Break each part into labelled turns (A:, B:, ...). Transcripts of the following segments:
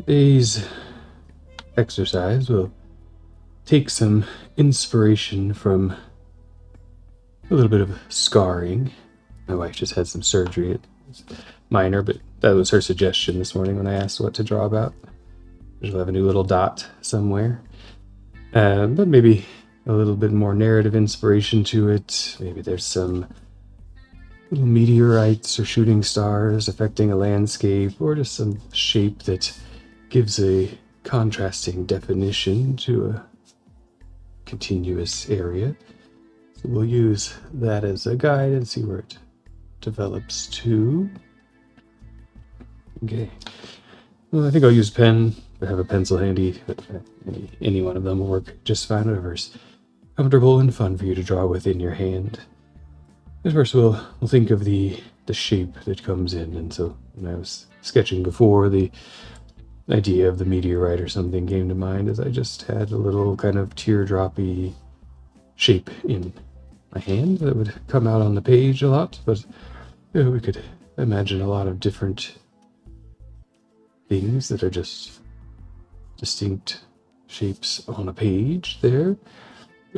A: Today's exercise will take some inspiration from a little bit of scarring. My wife just had some surgery. It's minor, but that was her suggestion this morning when I asked what to draw about. She'll have a new little dot somewhere. But maybe a little bit more narrative inspiration to it. Maybe there's some little meteorites or shooting stars affecting a landscape, or just some shape that gives a contrasting definition to a continuous area. So we'll use that as a guide and see where it develops to. Okay. Well, I think I'll use a pen. I have a pencil handy, but any one of them will work just fine, whatever's comfortable and fun for you to draw with in your hand. But first we'll think of the shape that comes in, and so when I was sketching before, the idea of the meteorite or something came to mind as I just had a little kind of teardroppy shape in my hand that would come out on the page a lot, but we could imagine a lot of different things that are just distinct shapes on a page there.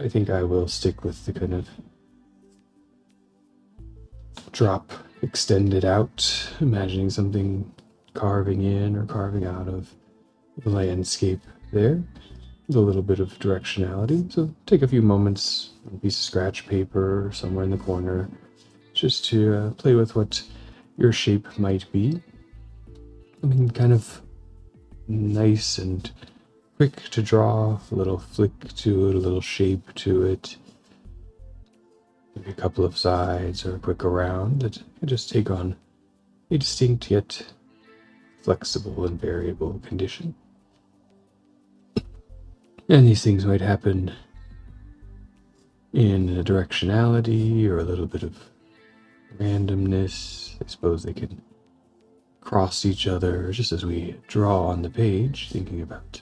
A: I think I will stick with the kind of drop extended out, imagining something carving in or carving out of the landscape there with a little bit of directionality. So take a few moments on a piece of scratch paper or somewhere in the corner just to play with what your shape might be. I mean, kind of nice and quick to draw, a little flick to it, a little shape to it. Maybe a couple of sides or a quick around that can just take on a distinct yet flexible and variable condition. And these things might happen in a directionality or a little bit of randomness. I suppose they can cross each other just as we draw on the page, thinking about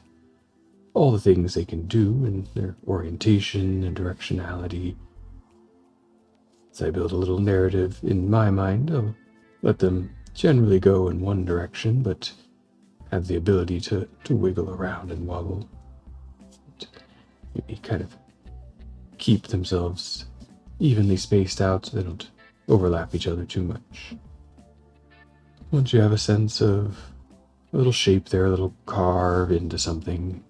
A: all the things they can do and their orientation and directionality. As I build a little narrative in my mind, I'll let them generally go in one direction, but have the ability to wiggle around and wobble. Maybe kind of keep themselves evenly spaced out so they don't overlap each other too much. Once you have a sense of a little shape there, a little carve into something,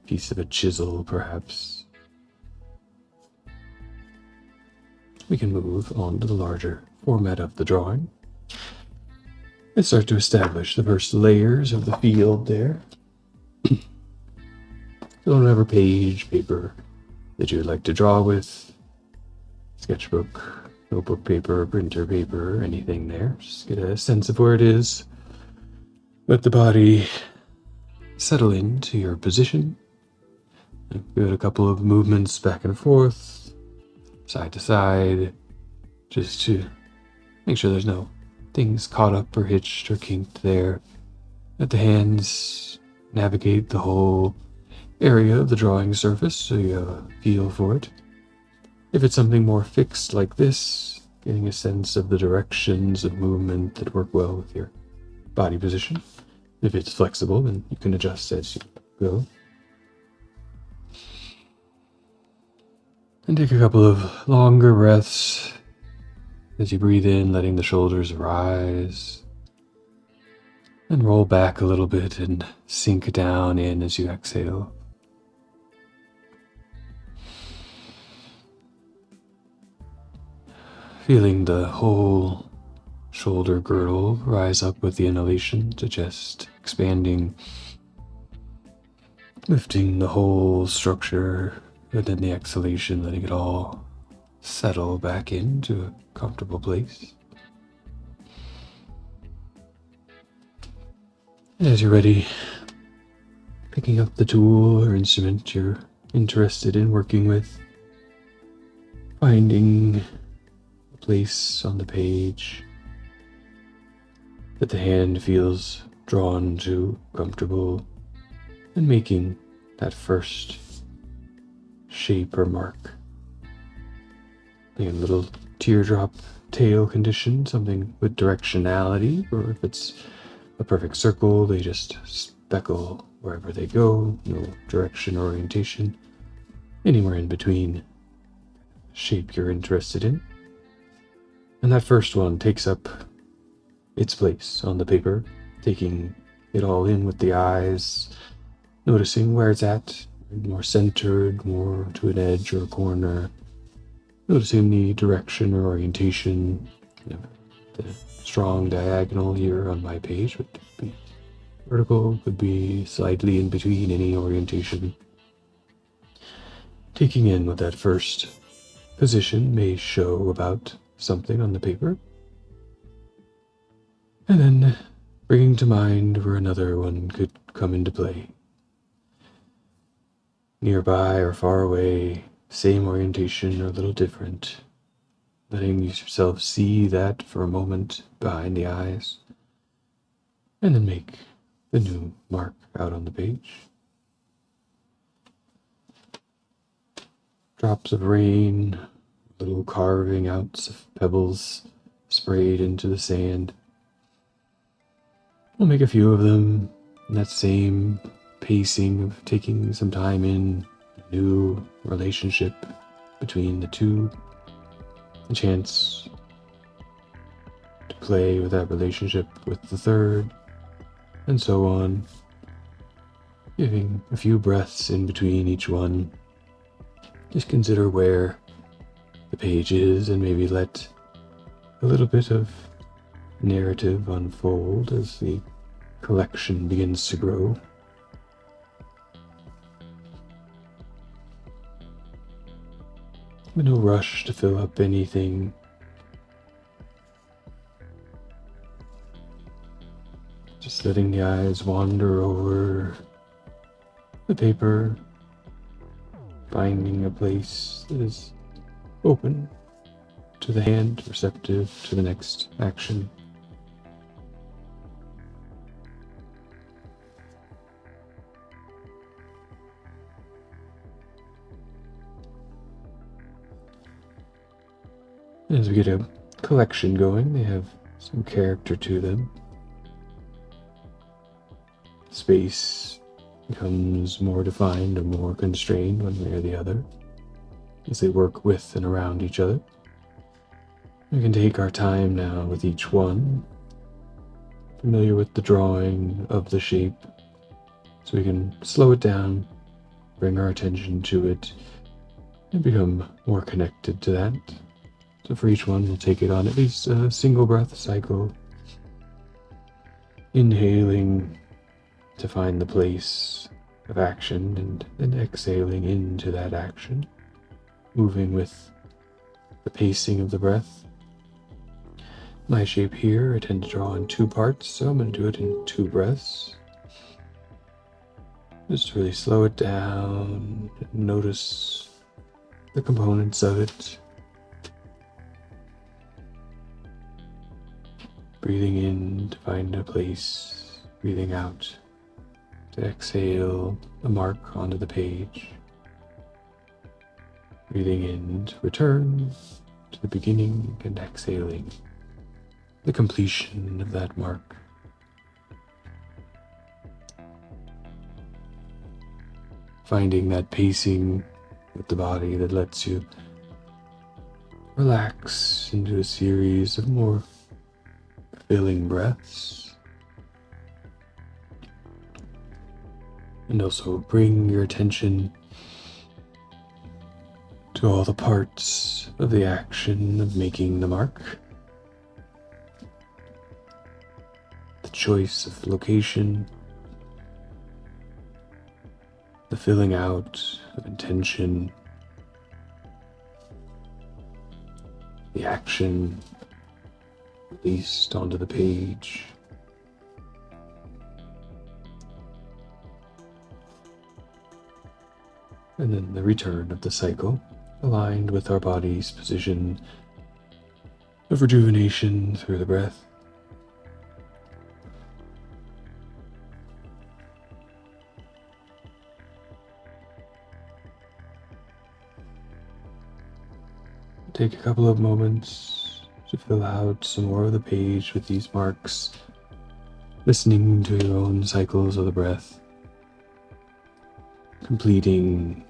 A: piece of a chisel perhaps, we can move on to the larger format of the drawing and start to establish the first layers of the field there. Whatever page, paper that you would like to draw with, sketchbook, notebook paper, printer paper, anything there. Just get a sense of where it is. Let the body settle into your position. Give it a couple of movements back and forth, side to side, just to make sure there's no things caught up or hitched or kinked there. Let the hands navigate the whole area of the drawing surface so you have a feel for it. If it's something more fixed like this, getting a sense of the directions of movement that work well with your body position. If it's flexible, then you can adjust as you go. And take a couple of longer breaths as you breathe in, letting the shoulders rise. And roll back a little bit and sink down in as you exhale. Feeling the whole shoulder girdle rise up with the inhalation to chest, expanding, lifting the whole structure, and then the exhalation, letting it all settle back into a comfortable place. And as you're ready, picking up the tool or instrument you're interested in working with, finding a place on the page that the hand feels drawn to, comfortable, and making that first shape or mark. A little teardrop tail condition, something with directionality, or if it's a perfect circle, they just beckle wherever they go, no direction or orientation, anywhere in between shape you're interested in. And that first one takes up its place on the paper, taking it all in with the eyes, noticing where it's at, more centered, more to an edge or a corner, noticing the direction or orientation. The strong diagonal here on my page would be vertical, could be slightly in between any orientation. Taking in what that first position may show about something on the paper, and then bringing to mind where another one could come into play. Nearby or far away, same orientation or a little different. Letting yourself see that for a moment behind the eyes, and then make the new mark out on the page. Drops of rain, little carving outs of pebbles sprayed into the sand. We'll make a few of them in that same pacing of taking some time in, a new relationship between the two, a chance to play with that relationship with the third, and so on, giving a few breaths in between each one. Just consider where the page is and maybe let a little bit of narrative unfold as the collection begins to grow. No rush to fill up anything. Just letting the eyes wander over the paper, finding a place that is open to the hand, receptive to the next action. As we get a collection going, they have some character to them. Space becomes more defined or more constrained one way or the other as they work with and around each other. We can take our time now with each one, familiar with the drawing of the shape, so we can slow it down, bring our attention to it, and become more connected to that. So for each one, we'll take it on at least a single breath cycle, inhaling to find the place of action and then exhaling into that action, moving with the pacing of the breath. My shape here, I tend to draw in two parts, so I'm going to do it in 2 breaths. Just really slow it down, notice the components of it. Breathing in to find a place, breathing out to exhale a mark onto the page. Breathing in to return to the beginning and exhaling the completion of that mark. Finding that pacing with the body that lets you relax into a series of more filling breaths. And also bring your attention to all the parts of the action of making the mark. The choice of location, the filling out of intention, the action released onto the page. And then the return of the cycle, aligned with our body's position of rejuvenation through the breath. Take a couple of moments to fill out some more of the page with these marks, listening to your own cycles of the breath, completing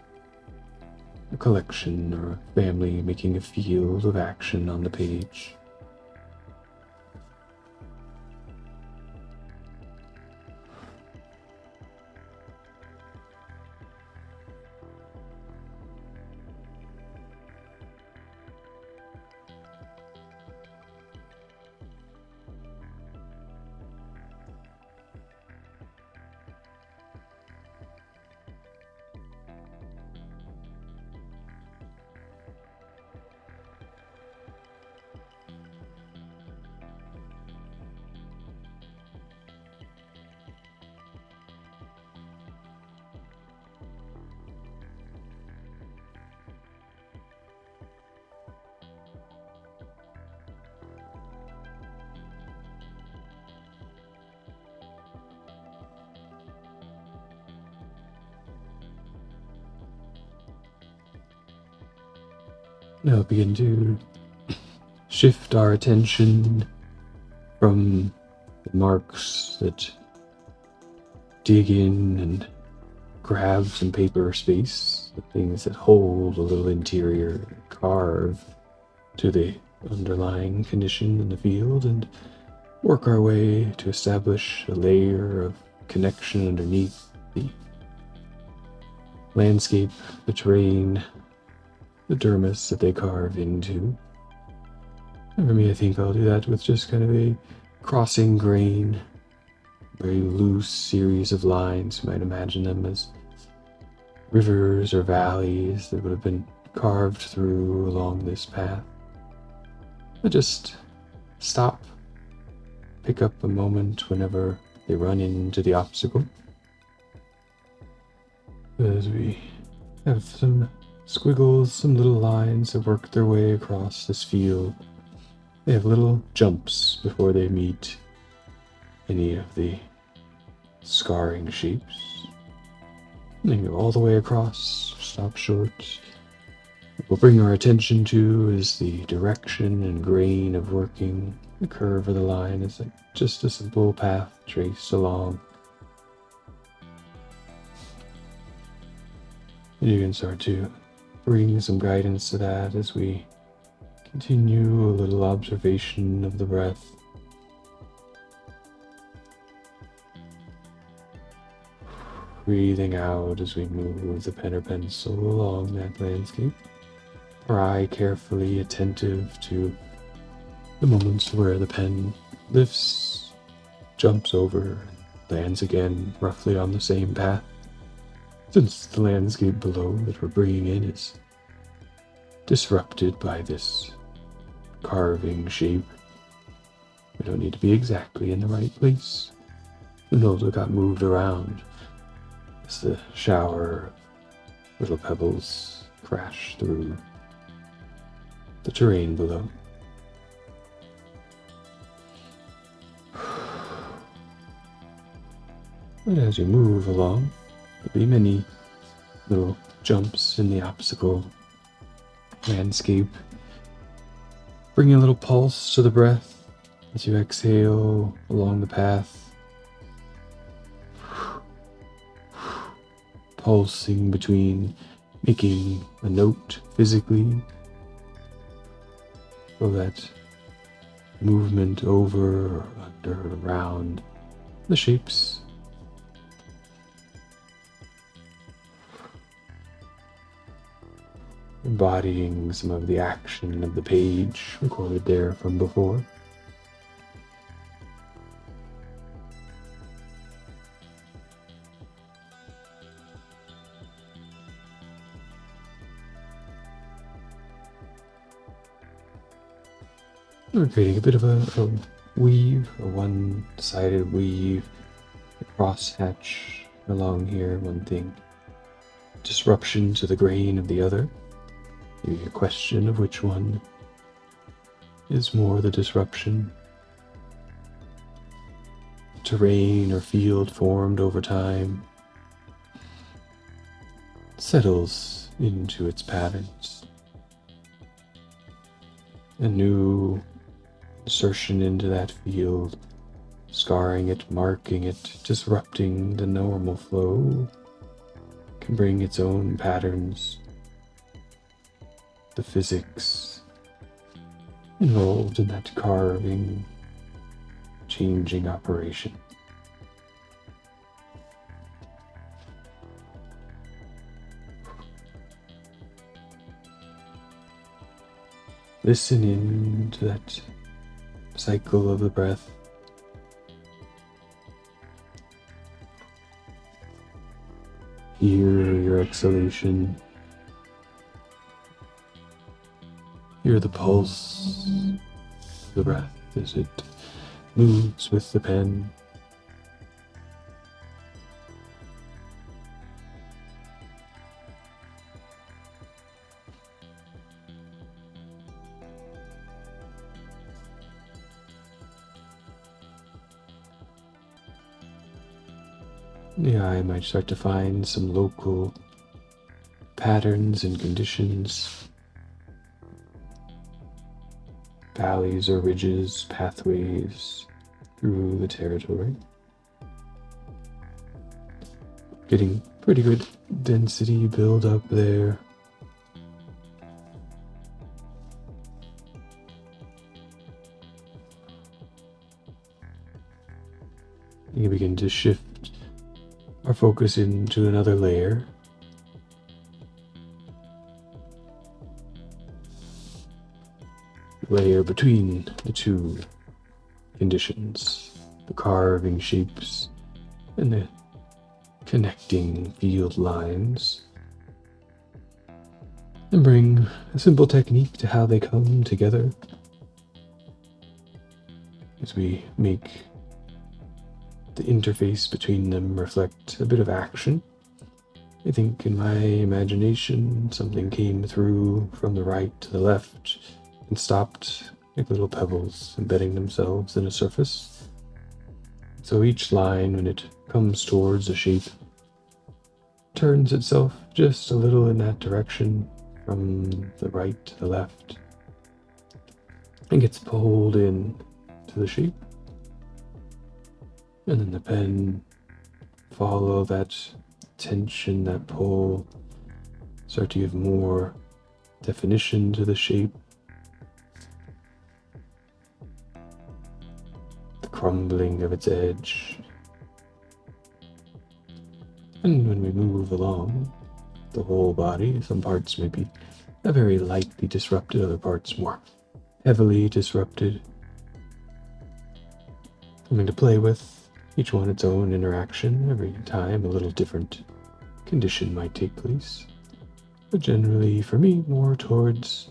A: a collection or a family, making a field of action on the page. Now begin to shift our attention from the marks that dig in and grab some paper space, the things that hold a little interior, carve to the underlying condition in the field, and work our way to establish a layer of connection underneath the landscape, the terrain, the dermis that they carve into. And for me, I think I'll do that with just kind of a crossing grain, very loose series of lines. You might imagine them as rivers or valleys that would have been carved through along this path. But just stop, pick up a moment whenever they run into the obstacle. As we have some squiggles, some little lines that work their way across this field. They have little jumps before they meet any of the scarring shapes. And they go all the way across, stop short. What we'll bring our attention to is the direction and grain of working. The curve of the line is like just a simple path traced along. And you can start to bring some guidance to that as we continue a little observation of the breath. Breathing out as we move the pen or pencil along that landscape. Our eye carefully attentive to the moments where the pen lifts, jumps over, lands again roughly on the same path. Since the landscape below that we're bringing in is disrupted by this carving shape, we don't need to be exactly in the right place. The notes got moved around as the shower of little pebbles crash through the terrain below. And as you move along, there'll be many little jumps in the obstacle landscape. Bring a little pulse to the breath as you exhale along the path. Pulsing between making a note physically, so that movement over, or under, around the shapes. Embodying some of the action of the page recorded there from before. We're creating a bit of a weave, a one-sided weave, a crosshatch along here, one thing. Disruption to the grain of the other. Maybe a question of which one is more the disruption. Terrain or field formed over time settles into its patterns. A new insertion into that field scarring it, marking it, disrupting the normal flow, can bring its own patterns, the physics involved in that carving, changing operation. Listen in to that cycle of the breath. Hear your exhalation. Hear the pulse of the breath as it moves with the pen. The eye might start to find some local patterns and conditions, valleys or ridges, pathways through the territory. Getting pretty good density build up there. You can begin to shift our focus into another layer. Layer between the two conditions, the carving shapes and the connecting field lines, and bring a simple technique to how they come together as we make the interface between them reflect a bit of action. I think in my imagination something came through from the right to the left and stopped like little pebbles embedding themselves in a surface. So each line, when it comes towards a shape, turns itself just a little in that direction from the right to the left and gets pulled in to the shape. And then the pen follow that tension, that pull, start to give more definition to the shape. The crumbling of its edge. And when we move along the whole body, some parts may be very lightly disrupted, other parts more heavily disrupted. Something to play with. Each one its own interaction. Every time a little different condition might take place. But generally, for me, more towards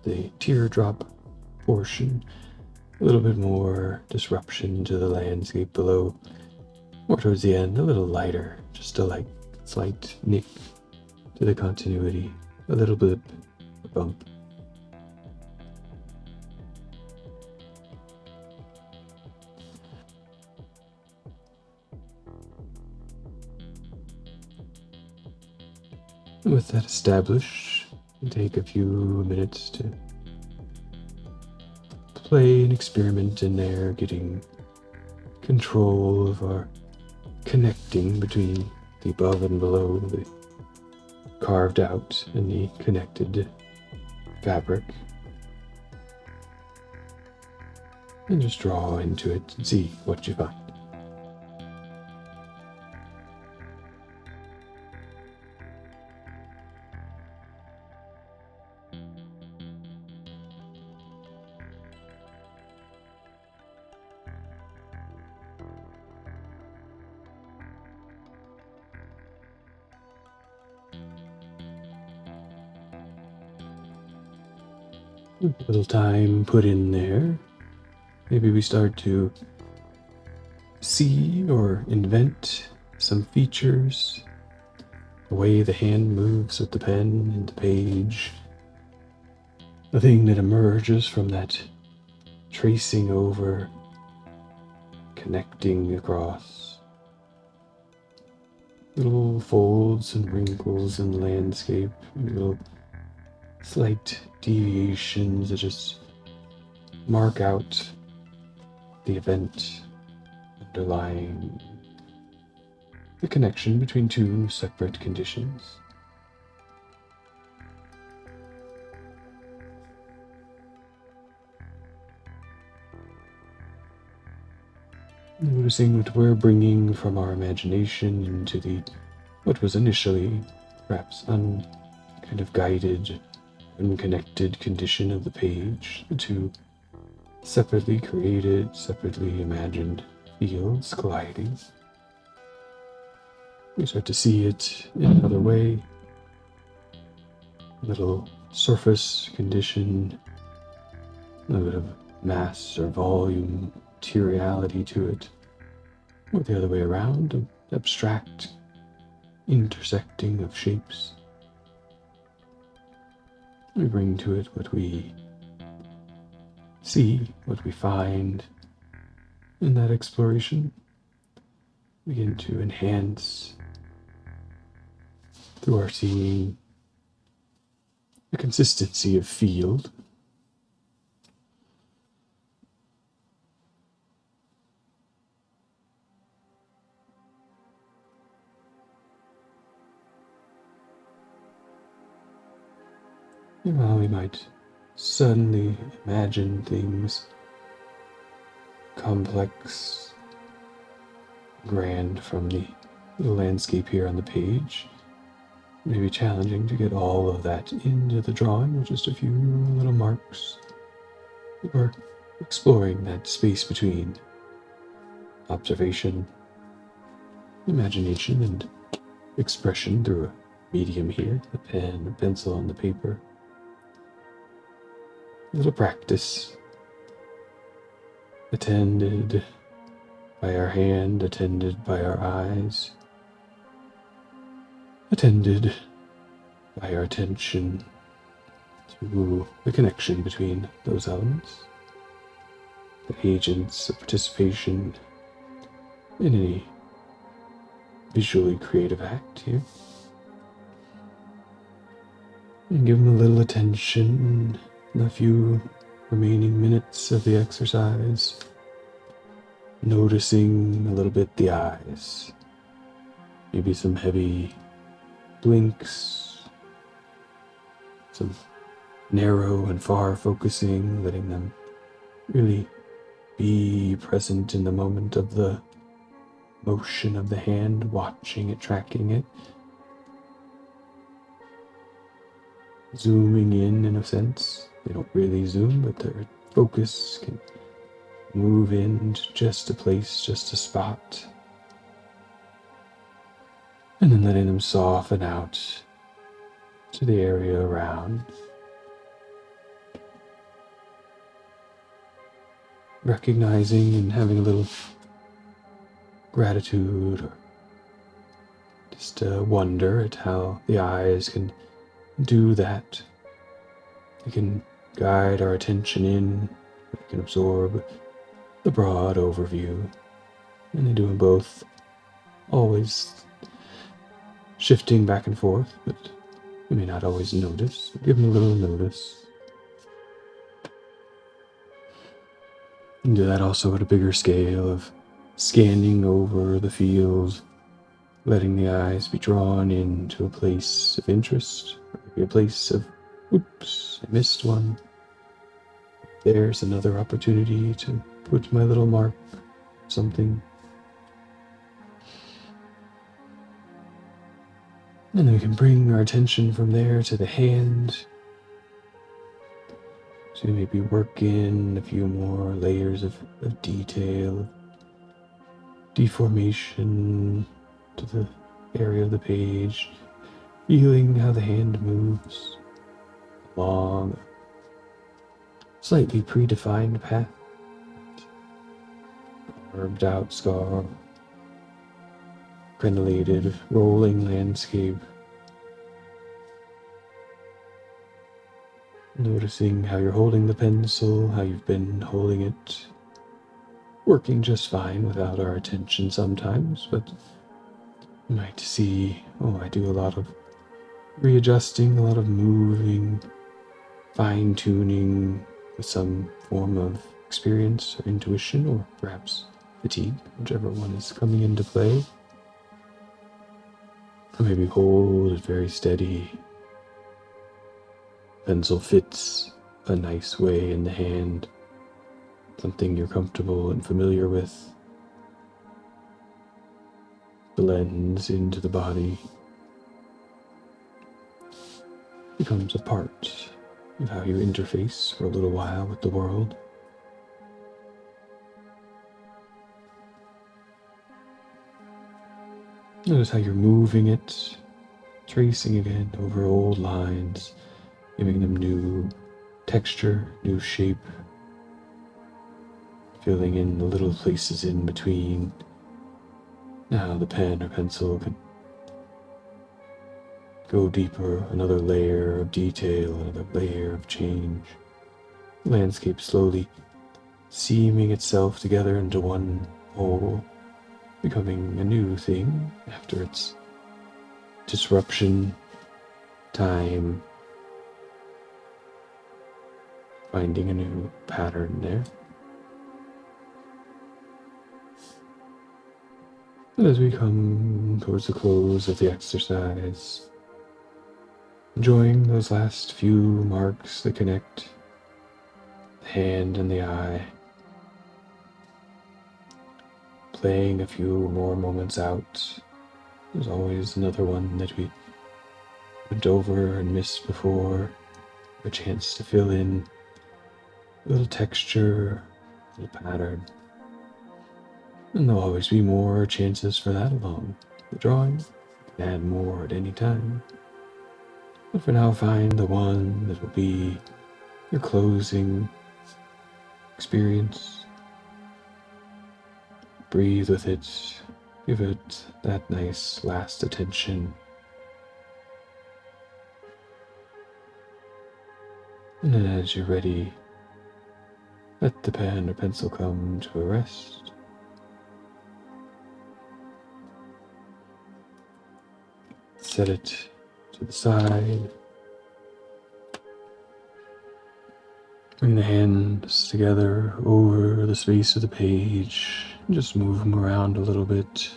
A: the teardrop portion. A little bit more disruption to the landscape below. More towards the end, a little lighter. Just a slight nick to the continuity. A little bit of bump. With that established, we'll take a few minutes to play and experiment in there, getting control of our connecting between the above and below, the carved out and the connected fabric. And just draw into it and see what you find. A little time put in there. Maybe we start to see or invent some features. The way the hand moves with the pen and the page. The thing that emerges from that tracing over, connecting across. Little folds and wrinkles in the landscape, little slight deviations that just mark out the event underlying the connection between two separate conditions. Noticing what we're bringing from our imagination into what was initially perhaps kind of guided, unconnected condition of the page, the two separately created, separately imagined fields colliding. We start to see it in another way, a little surface condition, a little bit of mass or volume, materiality to it, or the other way around, an abstract intersecting of shapes. We bring to it what we see, what we find in that exploration, begin to enhance through our seeing the consistency of field. And while we might suddenly imagine things complex, grand from the landscape here on the page, it may be challenging to get all of that into the drawing with just a few little marks. We're exploring that space between observation, imagination, and expression through a medium here, the pen, the pencil, and the paper. A little practice, attended by our hand, attended by our eyes, attended by our attention to the connection between those elements, the agents of participation in any visually creative act here. And give them a little attention in the few remaining minutes of the exercise, noticing a little bit the eyes, maybe some heavy blinks, some narrow and far focusing, letting them really be present in the moment of the motion of the hand, watching it, tracking it, zooming in a sense. They don't really zoom, but their focus can move into just a place, just a spot, and then letting them soften out to the area around. Recognizing and having a little gratitude or just wonder at how the eyes can do that. They can guide our attention in, we can absorb the broad overview, and they do them both, always shifting back and forth, but you may not always notice. Give them a little notice. And do that also at a bigger scale of scanning over the field, letting the eyes be drawn into a place of interest, or maybe a place of, oops, I missed one. There's another opportunity to put my little mark, something. And then we can bring our attention from there to the hand. So maybe work in a few more layers of detail, deformation to the area of the page, feeling how the hand moves along a slightly predefined path, carved out scar, crenellated, rolling landscape. Noticing how you're holding the pencil, how you've been holding it, working just fine without our attention sometimes, but you might see, I do a lot of readjusting, a lot of moving, fine-tuning with some form of experience or intuition, or perhaps fatigue, whichever one is coming into play. Or maybe hold it very steady. Pencil fits a nice way in the hand, something you're comfortable and familiar with. Blends into the body, becomes a part of how you interface for a little while with the world. Notice how you're moving it, tracing again over old lines, giving them new texture, new shape, filling in the little places in between. Now the pen or pencil can go deeper, another layer of detail, another layer of change. The landscape slowly seaming itself together into one whole, becoming a new thing after its disruption, time, finding a new pattern there. And as we come towards the close of the exercise, enjoying those last few marks that connect the hand and the eye, playing a few more moments out. There's always another one that we went over and missed before, a chance to fill in a little texture, a little pattern. And there'll always be more chances for that along the drawing. You can add more at any time. But for now, find the one that will be your closing experience. Breathe with it. Give it that nice last attention. And then as you're ready, let the pen or pencil come to a rest. Set it to the side. Bring the hands together over the space of the page. Just move them around a little bit.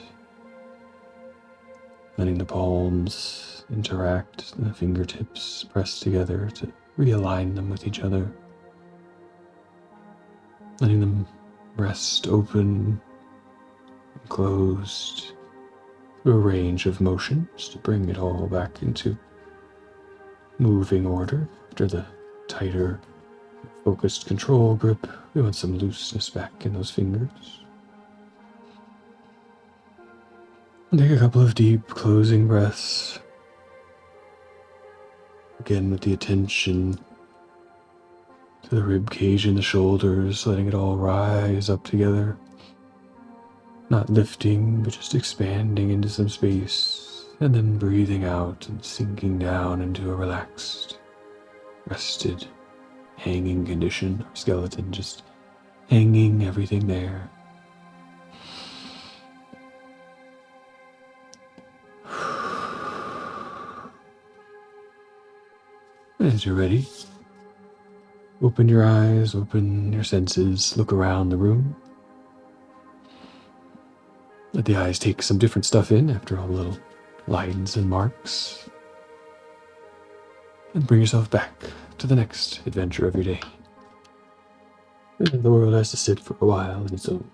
A: Letting the palms interact and the fingertips press together to realign them with each other. Letting them rest open and closed through a range of motions to bring it all back into moving order. After the tighter, focused control grip, we want some looseness back in those fingers. And take a couple of deep closing breaths. Again with the attention to the rib cage and the shoulders, letting it all rise up together. Not lifting, but just expanding into some space, and then breathing out and sinking down into a relaxed, rested, hanging condition. Our skeleton just hanging everything there. As you're ready, open your eyes, open your senses, look around the room. Let the eyes take some different stuff in after all the little lines and marks. And bring yourself back to the next adventure of your day. And the world has to sit for a while in its own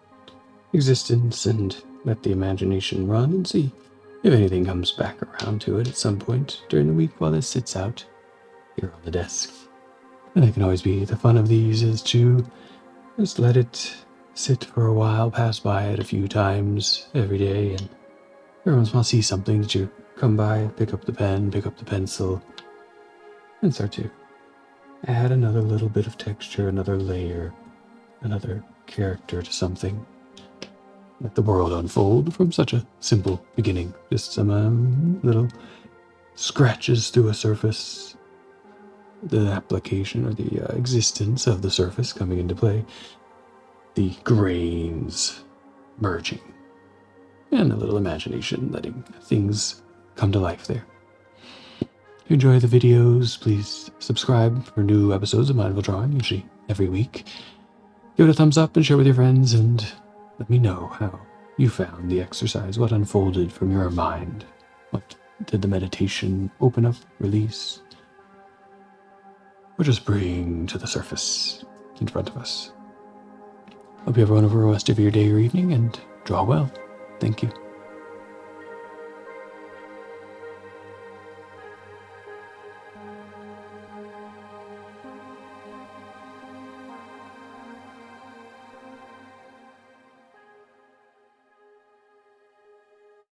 A: existence and let the imagination run and see if anything comes back around to it at some point during the week while this sits out here on the desk. And that can always be the fun of these, is to just let it sit for a while, pass by it a few times every day, and every once in a while see something that you come by, pick up the pen, pick up the pencil, and start to add another little bit of texture, another layer, another character to something. Let the world unfold from such a simple beginning. Just some little scratches through a surface, the application or the existence of the surface coming into play, the grains merging, and a little imagination letting things come to life there. If you enjoy the videos, please subscribe for new episodes of Mindful Drawing, usually every week. give it a thumbs up and share with your friends, and let me know how you found the exercise. What unfolded from your mind? What did the meditation open up, release, or just bring to the surface in front of us? Hope you have a wonderful rest of your day or evening, and draw well. Thank you.